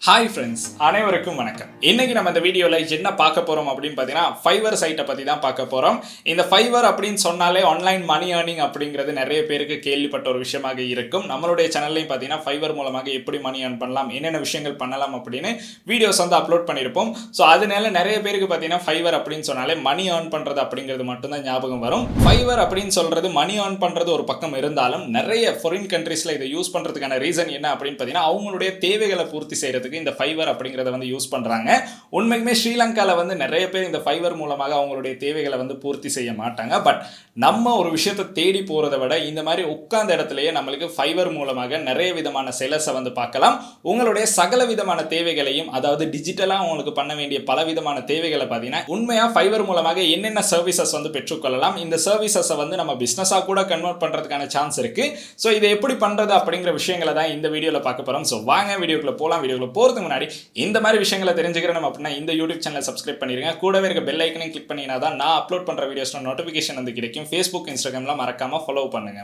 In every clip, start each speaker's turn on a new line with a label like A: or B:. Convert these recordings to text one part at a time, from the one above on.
A: Hi friends, அனைவருக்கும் வணக்கம். இன்னைக்கு நம்ம இந்த வீடியோவில் என்ன பார்க்க போகிறோம் அப்படின்னு பார்த்தீங்கன்னா ஃபைவர் சைட்டை பற்றி தான் பார்க்க போகிறோம். இந்த ஃபைவர் அப்படின்னு சொன்னாலே ஆன்லைன் மணி ஏர்னிங் அப்படிங்கிறது நிறைய பேருக்கு கேள்விப்பட்ட ஒரு விஷயமாக இருக்கும். நம்மளுடைய சேனல்லையும் பார்த்தீங்கன்னா ஃபைவர் மூலமாக எப்படி மணி ஏர்ன் பண்ணலாம், என்னென்ன விஷயங்கள் பண்ணலாம் அப்படின்னு வீடியோஸ் வந்து அப்லோட் பண்ணியிருப்போம். ஸோ அதனால நிறைய பேருக்கு பார்த்தீங்கன்னா ஃபைவர் அப்படின்னு சொன்னாலே மணி ஏர்ன் பண்ணுறது அப்படிங்கிறது மட்டும்தான் ஞாபகம் வரும். ஃபைவர் அப்படின்னு சொல்கிறது மணி ஏர்ன் பண்ணுறது ஒரு பக்கம் இருந்தாலும் நிறைய ஃபாரின் கண்ட்ரீஸில் இதை யூஸ் பண்ணுறதுக்கான ரீசன் என்ன அப்படின்னு பார்த்தீங்கன்னா அவங்களுடைய தேவைகளை பூர்த்தி செய்கிறது இந்த ஃபைவர் அப்படிங்கறத வந்து யூஸ் பண்றாங்க. உண்மைக்குமே ஸ்ரீலங்கால வந்து நிறைய பேர் இந்த ஃபைவர் மூலமாக அவங்களுடைய தேவைகளை வந்து பூர்த்தி செய்ய மாட்டாங்க. பட் நம்ம ஒரு விஷயத்தை தேடி போறதை விட இந்த மாதிரி உட்கார்ந்த இடத்துலயே நம்மளுக்கு ஃபைவர் மூலமாக நிறைய விதமான செலஸை வந்து பார்க்கலாம். உங்களுடைய சகல விதமான தேவைகளையும், அதாவது டிஜிட்டலா உங்களுக்கு பண்ண வேண்டிய பல விதமான தேவைகளை பார்த்தீங்கன்னா உண்மையா ஃபைவர் மூலமாக என்னென்ன சர்வீசஸ் வந்து பெற்றுக்கொள்ளலாம். இந்த சர்வீசஸை வந்து நம்ம பிசினஸா கூட கன்வெர்ட் பண்றதுக்கான சான்ஸ் இருக்கு. ஸோ இதை எப்படி பண்றது அப்படிங்கிற விஷயங்களை தான் இந்த வீடியோல பார்க்க போறோம். ஸோ வாங்க வீடியோக்குள்ள போலாம். வீடியோக்குள்ள போறதுக்கு முன்னாடி இந்த மாதிரி விஷயங்களை தெரிஞ்சுக்கிறோம் அப்படின்னா இந்த யூடியூப் சேனலை சப்ஸ்கிரைப் பண்ணிருங்க. கூடவே இருக்க பெல் ஐக்கனையும் கிளிக் பண்ணினா தான் நான் அப்லோட் பண்ற வீடியோஸ்ல நோட்டிபிகேஷன் வந்து கிடைக்கும். ஃபேஸ்புக், இன்ஸ்டாகிராம்ல மறக்காம ஃபாலோ பண்ணுங்க.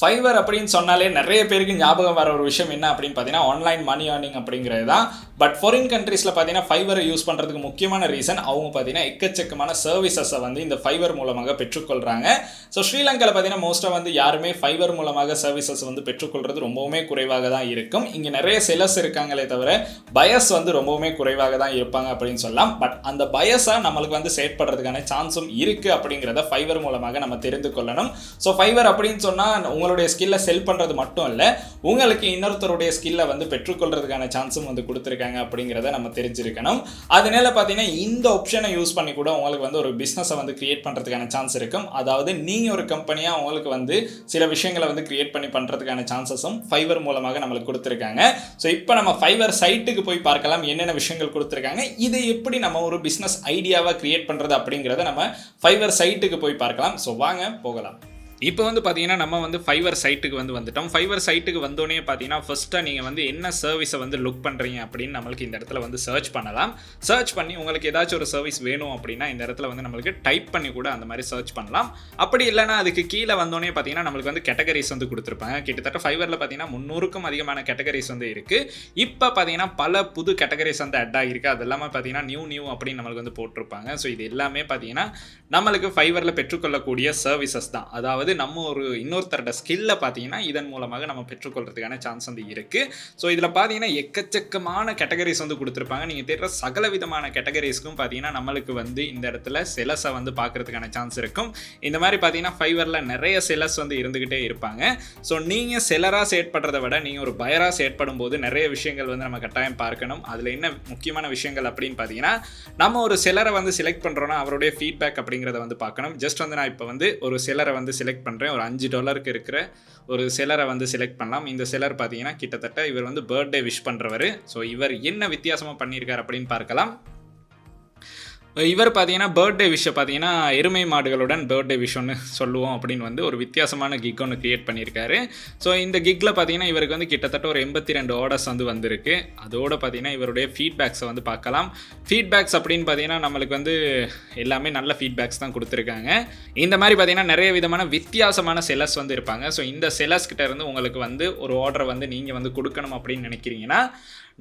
A: ஃபைவர் அப்படின்னு சொன்னாலே நிறைய பேருக்கு ஞாபகம் வர ஒரு விஷயம் என்ன அப்படின்னு பார்த்தீங்கன்னா ஆன்லைன் மணி ஏர்னிங் அப்படிங்கிறது தான். பட் ஃபாரின் கண்ட்ரீஸில் பார்த்தீங்கன்னா ஃபைவரை யூஸ் பண்ணுறதுக்கு முக்கியமான ரீசன் அவங்க பார்த்தீங்கன்னா எக்கச்சக்கமான சர்வீசஸை வந்து இந்த ஃபைவர் மூலமாக பெற்றுக்கொள்கிறாங்க. ஸோ ஸ்ரீலங்காவில் பார்த்தீங்கன்னா மோஸ்ட்டாக வந்து யாருமே ஃபைவர் மூலமாக சர்வீசஸ் வந்து பெற்றுக்கொள்கிறது ரொம்பவுமே குறைவாக தான் இருக்கும். இங்கே நிறைய செலர்ஸ் இருக்காங்களே தவிர பயஸ் வந்து ரொம்பவுமே குறைவாக தான் இருப்பாங்க அப்படின்னு சொல்லலாம். பட் அந்த பயஸாக நம்மளுக்கு வந்து செயற்படுறதுக்கான சான்ஸும் இருக்குது அப்படிங்கிறத ஃபைவர் மூலமாக நம்ம தெரிந்து கொள்ளணும். ஸோ ஃபைவர் அப்படின்னு சொன்னால் உங்களுடைய ஸ்கில்லை செல் பண்ணுறது மட்டும் இல்லை, உங்களுக்கு இன்னொருத்தருடைய ஸ்கில்லை வந்து பெற்றுக்கொள்றதுக்கான சான்ஸும் வந்து கொடுத்துருக்காங்க அப்படிங்கிறத நம்ம தெரிஞ்சிருக்கணும். அதனால பார்த்தீங்கன்னா இந்த ஆப்ஷனை யூஸ் பண்ணி கூட உங்களுக்கு வந்து ஒரு பிஸ்னஸை வந்து கிரியேட் பண்ணுறதுக்கான சான்ஸ் இருக்கும். அதாவது நீங்கள் ஒரு கம்பெனியாக உங்களுக்கு வந்து சில விஷயங்களை வந்து கிரியேட் பண்ணி பண்ணுறதுக்கான சான்சஸும் ஃபைவர் மூலமாக நம்மளுக்கு கொடுத்துருக்காங்க. ஸோ இப்போ நம்ம ஃபைவர் சைட்டுக்கு போய் பார்க்கலாம் என்னென்ன விஷயங்கள் கொடுத்துருக்காங்க, இதை எப்படி நம்ம ஒரு பிஸ்னஸ் ஐடியாவாக கிரியேட் பண்ணுறது அப்படிங்கிறத நம்ம ஃபைவர் சைட்டுக்கு போய் பார்க்கலாம். ஸோ வாங்க போகலாம். இப்போ வந்து பார்த்தீங்கன்னா நம்ம வந்து ஃபைவர் சைட்டுக்கு வந்துட்டோம். ஃபைவர் சைட்டுக்கு வந்தோடனே பார்த்தீங்கன்னா ஃபஸ்ட்டாக நீங்கள் வந்து என்ன சர்வீஸை வந்து லுக் பண்ணுறீங்க அப்படின்னு நம்மளுக்கு இந்த இடத்துல வந்து சர்ச் பண்ணலாம். சர்ச் பண்ணி உங்களுக்கு ஏதாச்சும் ஒரு சர்வீஸ் வேணும் அப்படின்னா இந்த இடத்துல வந்து நம்மளுக்கு டைப் பண்ணி கூட அந்த மாதிரி சர்ச் பண்ணலாம். அப்படி இல்லைனா அதுக்கு கீழே வந்தோடனே பார்த்தீங்கன்னா நம்மளுக்கு வந்து கேட்டகரிஸ் வந்து கொடுத்துருப்பாங்க. கிட்டத்தட்ட ஃபைவரில் பார்த்தீங்கன்னா 300க்கும் அதிகமான கேட்டகரிஸ் வந்து இருக்குது. இப்போ பார்த்தீங்கன்னா பல புது கேட்டகரிஸ் வந்து அட் ஆகிருக்கு. அது எல்லாமே பார்த்தீங்கன்னா நியூ அப்படின்னு நம்மளுக்கு வந்து போட்டிருப்பாங்க. ஸோ இது எல்லாமே பார்த்தீங்கன்னா நம்மளுக்கு ஃபைவரில் பெற்றுக்கொள்ளக்கூடிய சர்வீசஸ் தான். அதாவது நம்ம ஒரு இன்னொருத்தரோட ஸ்கில்லை பார்த்தீங்கன்னா இதன் மூலமாக நம்ம பெற்றுக்கொள்றதுக்கான சான்ஸ் வந்து இருக்குது. ஸோ இதில் பார்த்தீங்கன்னா எக்கச்சக்கமான கேட்டகரிஸ் வந்து கொடுத்துருப்பாங்க. நீங்கள் தேடுற சகல விதமான கேட்டகரிஸ்க்கும் பார்த்தீங்கன்னா நம்மளுக்கு வந்து இந்த இடத்துல செலஸை வந்து பார்க்கறதுக்கான சான்ஸ் இருக்கும். இந்த மாதிரி பார்த்தீங்கன்னா ஃபைவரில் நிறைய செலஸ் வந்து இருந்துக்கிட்டே இருப்பாங்க. ஸோ நீங்கள் செலராக செயற்படுறதை விட நீங்கள் ஒரு பயராக செயற்படும் போது நிறைய விஷயங்கள் வந்து நம்ம கட்டாயம் பார்க்கணும். அதில் என்ன முக்கியமான விஷயங்கள் அப்படின்னு பார்த்தீங்கன்னா நம்ம ஒரு செலரை வந்து செலக்ட் பண்ணுறோன்னா அவருடைய ஃபீட்பேக் அப்படிங்கிறத வந்து பார்க்கணும். ஜஸ்ட் வந்து நான் இப்போ வந்து ஒரு செலரை வந்து செலக்ட் பண்ணுறேன். ஒரு $5 இருக்கிற ஒரு செலரை வந்து செலக்ட் பண்ணலாம். இந்த செலர் பார்த்தீங்கன்னா கிட்டத்தட்ட இவர் வந்து பர்த்டே விஷ் பண்ணுறவர். ஸோ இவர் என்ன வித்தியாசமாக பண்ணியிருக்கார் அப்படின்னு பார்க்கலாம். இவர் பார்த்தீங்கன்னா பர்த்டே விஷை பார்த்தீங்கன்னா எருமை மாடுகளுடன் பர்த்டே விஷ் ஒன்று சொல்லுவோம் அப்படின்னு வந்து ஒரு வித்தியாசமான கிக் ஒன்று க்ரியேட் பண்ணியிருக்காரு. ஸோ இந்த கிக்கில் பார்த்தீங்கன்னா இவருக்கு வந்து கிட்டத்தட்ட ஒரு 82 ஆர்டர்ஸ் வந்து வந்திருக்கு. அதோடு பார்த்தீங்கன்னா இவருடைய ஃபீட்பேக்ஸை வந்து பார்க்கலாம். ஃபீட்பேக்ஸ் அப்படின்னு பார்த்தீங்கன்னா நம்மளுக்கு வந்து எல்லாமே நல்ல ஃபீட்பேக்ஸ் தான் கொடுத்துருக்காங்க. இந்த மாதிரி பார்த்தீங்கன்னா நிறைய விதமான வித்தியாசமான செலர்ஸ் வந்து இருப்பாங்க. ஸோ இந்த செலர்ஸ் கிட்ட இருந்து உங்களுக்கு வந்து ஒரு ஆர்டர் வந்து நீங்கள் வந்து கொடுக்கணும் அப்படின்னு நினைக்கிறீங்கன்னா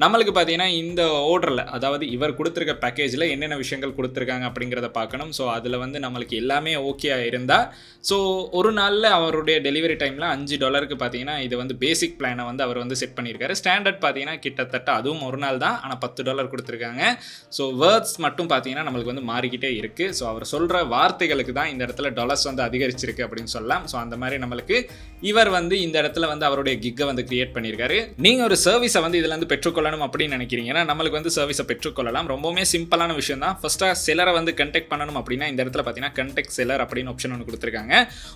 A: நம்மளுக்கு பார்த்தீங்கன்னா இந்த ஆர்டரில், அதாவது இவர் கொடுத்துருக்க பேக்கேஜில் என்னென்ன விஷயங்கள் கொடுத்துருக்காங்க அப்படிங்கிறத பார்க்கணும். ஸோ அதில் வந்து நம்மளுக்கு எல்லாமே ஓகே இருந்தால் ஸோ ஒரு நாளில் அவருடைய டெலிவரி டைமில் $5 பார்த்தீங்கன்னா இது வந்து பேசிக் பிளானை வந்து அவர் வந்து செட் பண்ணியிருக்காரு. ஸ்டாண்டர்ட் பார்த்தீங்கன்னா கிட்டத்தட்ட அதுவும் ஒரு நாள் தான், ஆனால் $10 கொடுத்துருக்காங்க. ஸோ வேர்ட்ஸ் மட்டும் பார்த்தீங்கன்னா நம்மளுக்கு வந்து மாறிக்கிட்டே இருக்குது. ஸோ அவர் சொல்கிற வார்த்தைகளுக்கு தான் இந்த இடத்துல டாலர்ஸ் வந்து அதிகரிச்சிருக்கு அப்படின்னு சொல்லலாம். ஸோ அந்த மாதிரி நம்மளுக்கு இவர் வந்து இந்த இடத்துல வந்து அவருடைய கிக்கை வந்து கிரியேட் பண்ணியிருக்காரு. நீங்கள் ஒரு சர்வீஸை வந்து இதில் வந்து பெற்றுக்கொள்ளணும் அப்படின்னு நினைக்கிறீங்கன்னா நம்மளுக்கு வந்து சர்வீஸை பெற்றுக்கொள்ளலாம். ரொம்பவுமே சிம்பிளான விஷயம் தான். ஃபர்ஸ்ட்டாக செலரை வந்து கண்டெக்ட் பண்ணணும் அப்படின்னா இந்த இடத்துல பார்த்தீங்கன்னா கண்டெக்ட் செலர் அப்படின்னு ஆப்ஷன் ஒன்று கொடுத்துருக்காங்க.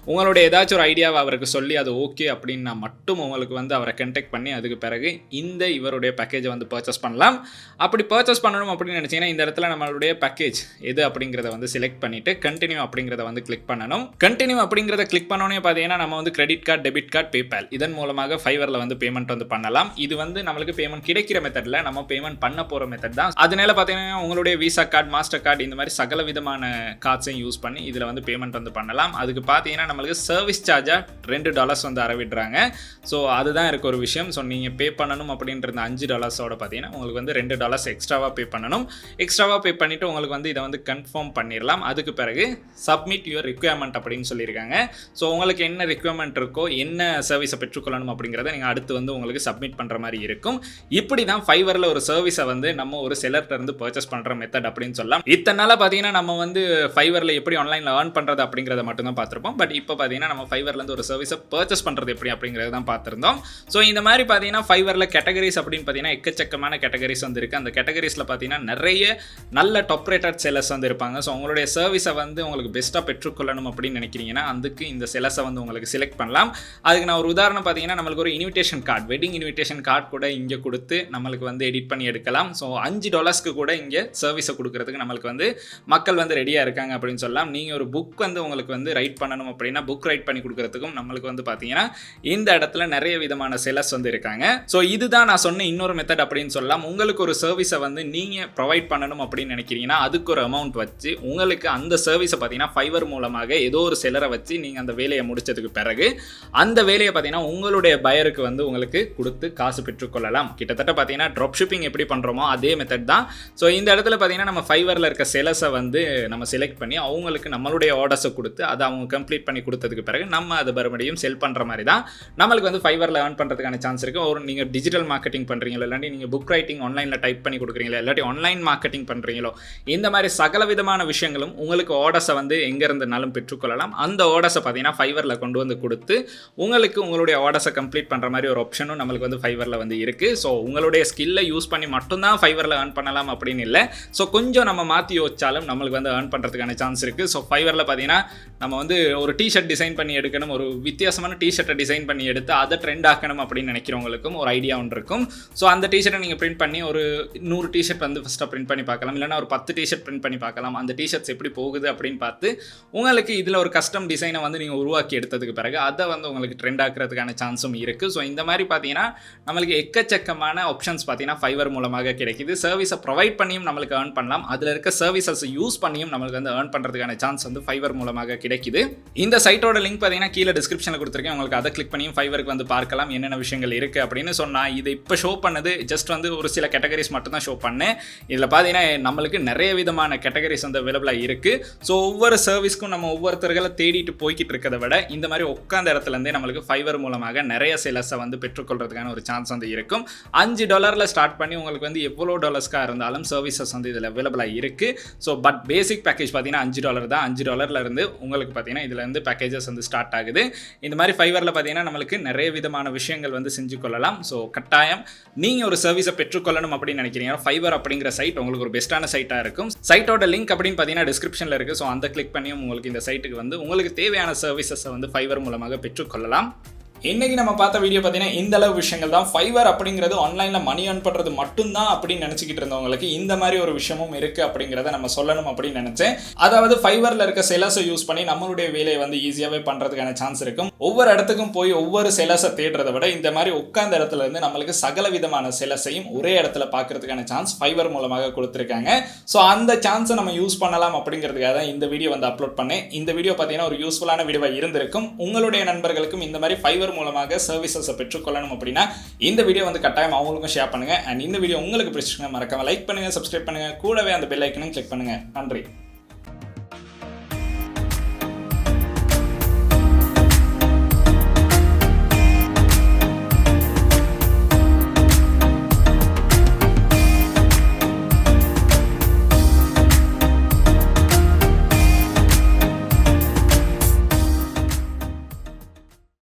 A: உங்களோட ஏதாச்சும் ஒரு ஐடியாவை அவருக்கு சொல்லி அது ஓகே அப்படின்னா மட்டும் உங்களுக்கு வந்து அவரை கண்டெக்ட் பண்ணி அதுக்கு பிறகு இந்த இவருடைய பேக்கேஜை வந்து பர்ச்சேஸ் பண்ணலாம். அப்படி பர்ச்சேஸ் பண்ணணும் அப்படின்னு நினச்சிங்கன்னா இந்த இடத்துல நம்மளுடைய பேக்கேஜ் எது அப்படிங்கிறத வந்து செலக்ட் பண்ணிவிட்டு கண்டினியூ அப்படிங்கிறத வந்து கிளிக் பண்ணணும். கண்டினியூ அப்படிங்கிறத கிளிக் பண்ணோன்னே பார்த்தீங்கன்னா நம்ம வந்து credit card, debit card, PayPal இதன் மூலமாக ஃபைவரில் வந்து பேமெண்ட் வந்து பண்ணலாம். இது வந்து நம்மளுக்கு பேமெண்ட் கிடைக்கிற படிக்கிற மெத்தடில் நம்ம பேமெண்ட் பண்ண போகிற மெத்தட் தான். அதனால பார்த்தீங்கன்னா உங்களுடைய விசா கார்டு, மாஸ்டர் கார்டு இந்த மாதிரி சகல விதமான கார்ட்ஸையும் யூஸ் பண்ணி இதில் வந்து பேமெண்ட் வந்து பண்ணலாம். அதுக்கு பார்த்தீங்கன்னா நம்மளுக்கு சர்வீஸ் சார்ஜாக $2 வந்து அறவிடுறாங்க. ஸோ அதுதான் இருக்க ஒரு விஷயம். ஸோ நீங்கள் பே பண்ணணும் அப்படின்ற $5 பார்த்தீங்கன்னா உங்களுக்கு வந்து $2 எக்ஸ்ட்ராவாக பே பண்ணணும். எக்ஸ்ட்ராவாக பே பண்ணிவிட்டு உங்களுக்கு வந்து இதை வந்து கன்ஃபார்ம் பண்ணிடலாம். அதுக்கு பிறகு சப்மிட் யுவர் ரிக்வயர்மெண்ட் அப்படின்னு சொல்லியிருக்காங்க. ஸோ உங்களுக்கு என்ன ரிக்வயர்மெண்ட் இருக்கோ, என்ன சர்வீஸை பெற்றுக்கொள்ளணும் அப்படிங்கிறத நீங்கள் அடுத்து வந்து உங்களுக்கு சப்மிட் பண்ணுற மாதிரி இருக்கும். இப்படி தான் ஃபைவரில் ஒரு சர்வீஸை வந்து நம்ம ஒரு செல்லர்கிட்ட இருந்து பர்ச்சேஸ் பண்ணுற மெத்தட் அப்படின்னு சொல்லலாம். இத்தனை நாளாக பார்த்தீங்கன்னா நம்ம வந்து ஃபைவரில் எப்படி ஆன்லைனில் ஏர்ன் பண்ணுறது அப்படிங்கிறத மட்டும் தான் பார்த்துருப்போம். பட் இப்போ பார்த்தீங்கன்னா நம்ம ஃபைவர்லேருந்து ஒரு சர்வீஸை பர்ச்சேஸ் பண்ணுறது எப்படி அப்படிங்கிறத தான் பார்த்துருந்தோம். ஸோ இந்த மாதிரி பார்த்தீங்கன்னா ஃபைவரில் கேட்டகரிஸ் அப்படின்னு பார்த்தீங்கன்னா எக்கச்சக்கமான கேட்டகரிஸ் வந்து இருக்குது. அந்த கேட்டகரிஸில் பார்த்தீங்கன்னா நிறைய நல்ல டாப் ரேட்டட் செல்லர்ஸ் வந்து இருப்பாங்க. ஸோ உங்களுடைய சர்வீஸை வந்து உங்களுக்கு பெஸ்ட்டாக பெற்றுக்கொள்ளணும் அப்படின்னு நினைக்கிறீங்கன்னா அதுக்கு இந்த செல்லர்ஸை வந்து உங்களுக்கு செலக்ட் பண்ணலாம். அதுக்கு நான் ஒரு உதாரணம் பார்த்தீங்கன்னா நம்மளுக்கு ஒரு invitation card, wedding invitation card கூட இங்கே கொடுத்து நம்மளுக்கு வந்து எடிட் பண்ணி எடுக்கலாம். ஸோ $5 கூட இங்கே சர்வீஸை கொடுக்கறதுக்கு நம்மளுக்கு வந்து மக்கள் வந்து ரெடியாக இருக்காங்க அப்படின்னு சொல்லலாம். நீங்கள் ஒரு புக் வந்து உங்களுக்கு வந்து ரைட் பண்ணணும் அப்படின்னா புக் ரைட் பண்ணி கொடுக்கறதுக்கும் நம்மளுக்கு வந்து பார்த்தீங்கன்னா இந்த இடத்துல நிறைய விதமான செல்லர்ஸ் வந்து இருக்காங்க. ஸோ இதுதான் நான் சொன்ன இன்னொரு மெத்தட் அப்படின்னு சொல்லலாம். உங்களுக்கு ஒரு சர்வீஸை வந்து நீங்கள் ப்ரொவைட் பண்ணணும் அப்படின்னு நினைக்கிறீங்கன்னா அதுக்கு ஒரு அமௌண்ட் வச்சு உங்களுக்கு அந்த சர்வீஸை பார்த்தீங்கன்னா ஃபைவர் மூலமாக ஏதோ ஒரு செல்லரை வச்சு நீங்கள் அந்த வேலையை முடிச்சதுக்கு பிறகு அந்த வேலையை பார்த்தீங்கன்னா உங்களுடைய பயருக்கு வந்து உங்களுக்கு கொடுத்து காசு பெற்றுக்கொள்ளலாம். கிட்டத்தட்ட பார்த்தீங்கன்னா ட்ராப் ஷிப்பிங் எப்படி பண்ணுறோமோ அதே மெத்தட் தான். ஸோ இந்த இடத்துல பார்த்தீங்கன்னா நம்ம ஃபைவரில் இருக்க செலர்ஸை வந்து நம்ம செலக்ட் பண்ணி அவங்களுக்கு நம்மளுடைய ஆர்டர்ஸை கொடுத்து அதை அவங்க கம்ப்ளீட் பண்ணி கொடுத்ததுக்கு பிறகு நம்ம அதை மறுபடியும் செல் பண்ணுற மாதிரி தான் நம்மளுக்கு வந்து ஃபைவரில் ஏர்ன் பண்ணுறதுக்கான சான்ஸ் இருக்குது. ஒரு நீங்கள் டிஜிட்டல் மார்க்கெட்டிங் பண்ணுறீங்களோ, இல்லாட்டி நீங்கள் புக் ரைட்டிங் ஆன்லைனில் டைப் பண்ணி கொடுக்குறீங்களோ, இல்லாட்டி ஆன்லைன் மார்க்கெட்டிங் பண்ணுறீங்களோ, இந்த மாதிரி சகல விதமான விஷயங்களும் உங்களுக்கு ஆர்டர்ஸை வந்து எங்கே இருந்தனாலும் பெற்றுக்கொள்ளலாம். அந்த ஆர்டர்ஸை பார்த்தீங்கன்னா ஃபைவரில் கொண்டு வந்து கொடுத்து உங்களுக்கு உங்களுடைய ஆர்டர்ஸை கம்ப்ளீட் பண்ணுற மாதிரி ஒரு ஆப்ஷனும் நம்மளுக்கு வந்து ஃபைவரில் வந்து இருக்குது. ஸோ உங்களுடைய ஸ்கில்லை யூஸ் பண்ணி மட்டும்தான் ஃபைவரில் ஏர்ன் பண்ணலாம் அப்படின்னு இல்லை. ஸோ கொஞ்சம் நம்ம மாற்றி யோசிச்சாலும் நம்மளுக்கு வந்து ஏர்ன் பண்ணுறதுக்கான சான்ஸ் இருக்குது. ஸோ ஃபைவரில் பார்த்தீங்கன்னா நம்ம வந்து ஒரு டிஷர்ட் டிசைன் பண்ணி எடுக்கணும், ஒரு வித்தியாசமான டிஷர்ட்டை டிசைன் பண்ணி எடுத்து அதை ட்ரெண்ட் ஆக்கணும் அப்படின்னு நினைக்கிறவங்களுக்கும் ஒரு ஐடியா ஒன்று இருக்கும். ஸோ அந்த டிஷர்ட்டை நீங்கள் பிரிண்ட் பண்ணி ஒரு 100 டிஷர்ட் வந்து ஃபஸ்ட்டாக பிரிண்ட் பண்ணி பார்க்கலாம், இல்லைனா ஒரு 10 டிஷர்ட் பிரிண்ட் பண்ணி பார்க்கலாம். அந்த டிஷர்ட்ஸ் எப்படி போகுது அப்படின்னு பார்த்து உங்களுக்கு இதில் ஒரு கஸ்டம் டிசைனை வந்து நீங்கள் உருவாக்கி எடுத்ததுக்கு பிறகு அதை வந்து உங்களுக்கு ட்ரெண்ட் ஆக்கிறதுக்கான சான்ஸும் இருக்குது. ஸோ இந்த மாதிரி பார்த்தீங்கன்னா நம்மளுக்கு எக்கச்சக்கமான ஆப்ஷன்ஸ் பார்த்தீங்கன்னா ஃபைவர் மூலமாக கிடைக்குது. சர்வீஸை ப்ரொவைட் பண்ணியும் நம்மளுக்கு ஏர்ன் பண்ணலாம், அதில் இருக்க சர்வீசஸ் யூஸ் பண்ணியும் நம்மளுக்கு வந்து ஏர்ன் பண்ணுறதுக்கான சான்ஸ் வந்து ஃபைவர் மூலமாக கிடைக்குது. இந்த சைட்டோட லிங்க் பார்த்தீங்கன்னா கீழே டிஸ்கிரிப்ஷனில் கொடுத்துருக்கேன். உங்களுக்கு அதை கிளிக் பண்ணியும் ஃபைவருக்கு வந்து பார்க்கலாம் என்னென்ன விஷயங்கள் இருக்குது அப்படின்னு. சொன்னால் இதை இப்போ ஷோ பண்ணது ஜஸ்ட் வந்து ஒரு சில கேட்டகரிஸ் மட்டும் தான் ஷோ பண்ணேன். இதில் பார்த்தீங்கன்னா நம்மளுக்கு நிறைய விதமான கேட்டகரிஸ் வந்து அவைலபிளாக இருக்குது. ஸோ ஒவ்வொரு சர்வீஸ்க்கும் நம்ம ஒவ்வொருத்தர்களை தேடிட்டு போய்கிட்டு இருக்கிறத விட இந்த மாதிரி உட்காந்த இடத்துலேருந்தே நம்மளுக்கு ஃபைவர் மூலமாக நிறைய சேலஸை வந்து பெற்றுக்கொள்றதுக்கான ஒரு சான்ஸ் வந்து இருக்கும். $5 ஸ்டார்ட் பண்ணி உங்களுக்கு வந்து எவ்வளோ டாலர்ஸ்க்காக இருந்தாலும் சர்வீசஸ் வந்து இதில் அவைலபிளாக இருக்குது. ஸோ பட் பேசிக் பேக்கேஜ் பார்த்தீங்கன்னா $5 தான். $5 இருந்து உங்களுக்கு பார்த்தீங்கன்னா இதில் இருந்து பேக்கேஜஸ் வந்து ஸ்டார்ட் ஆகுது. இந்த மாதிரி ஃபைவரில் பார்த்தீங்கன்னா நம்மளுக்கு நிறைய விதமான விஷயங்கள் வந்து செஞ்சு கொள்ளலாம். ஸோ கட்டாயம் நீங்கள் ஒரு சர்வீஸை பெற்றுக்கொள்ளணும் அப்படின்னு நினைக்கிறீங்க, ஃபைவர் அப்படிங்கிற சைட் உங்களுக்கு ஒரு பெஸ்ட்டான சைட்டாக இருக்கும். சைட்டோட லிங்க் அப்படின்னு பார்த்தீங்கன்னா டிஸ்கிரிப்ஷனில் இருக்குது. ஸோ அந்த கிளிக் பண்ணியும் உங்களுக்கு இந்த சைட்டுக்கு வந்து உங்களுக்கு தேவையான சர்வீசஸை வந்து ஃபைவர் மூலமாக பெற்றுக்கொள்ளலாம். இன்னைக்கு நம்ம பார்த்த வீடியோ பார்த்தீங்கன்னா இந்த அளவு விஷயங்கள் தான். ஃபைவர் அப்படிங்கிறது ஆன்லைனில் மணி ஏர்ன் பண்ணுறது மட்டும்தான் அப்படின்னு நினச்சிக்கிட்டு இருந்தவங்களுக்கு இந்த மாதிரி ஒரு விஷயமும் இருக்குது அப்படிங்கிறத நம்ம சொல்லணும் அப்படின்னு நினச்சேன். அதாவது ஃபைவரில் இருக்க செலர்ஸை யூஸ் பண்ணி நம்மளுடைய வேலையை வந்து ஈஸியாகவே பண்ணுறதுக்கான சான்ஸ் இருக்கும். ஒவ்வொரு இடத்துக்கும் போய் ஒவ்வொரு செலர்ஸை தேடுறதை விட இந்த மாதிரி உட்கார்ந்த இடத்துல இருந்து நம்மளுக்கு சகல விதமான செலர்ஸையும் ஒரே இடத்துல பார்க்கறதுக்கான சான்ஸ் ஃபைவர் மூலமாக கொடுத்துருக்காங்க. ஸோ அந்த சான்ஸை நம்ம யூஸ் பண்ணலாம் அப்படிங்கிறதுக்காக தான் இந்த வீடியோ வந்து அப்லோட் பண்ணேன். இந்த வீடியோ பார்த்தீங்கன்னா ஒரு யூஸ்ஃபுல்லான வீடியோவாக இருந்திருக்கும். உங்களுடைய நண்பர்களுக்கும் இந்த மாதிரி ஃபைவர் மூலமாக சர்வீசஸை பெற்றுக்கொள்ளணும் அப்படின்னா இந்த வீடியோ வந்து கட்டாயம் அவங்களுக்கும் ஷேர் பண்ணுங்க. அண்ட் இந்த வீடியோ உங்களுக்கு பிடிச்சிருந்தா மறக்காம லைக் பண்ணுங்க, சப்ஸ்கிரைப் பண்ணுங்க, கூடவே அந்த பெல் ஐக்கனையும் கிளிக் பண்ணுங்க. நன்றி.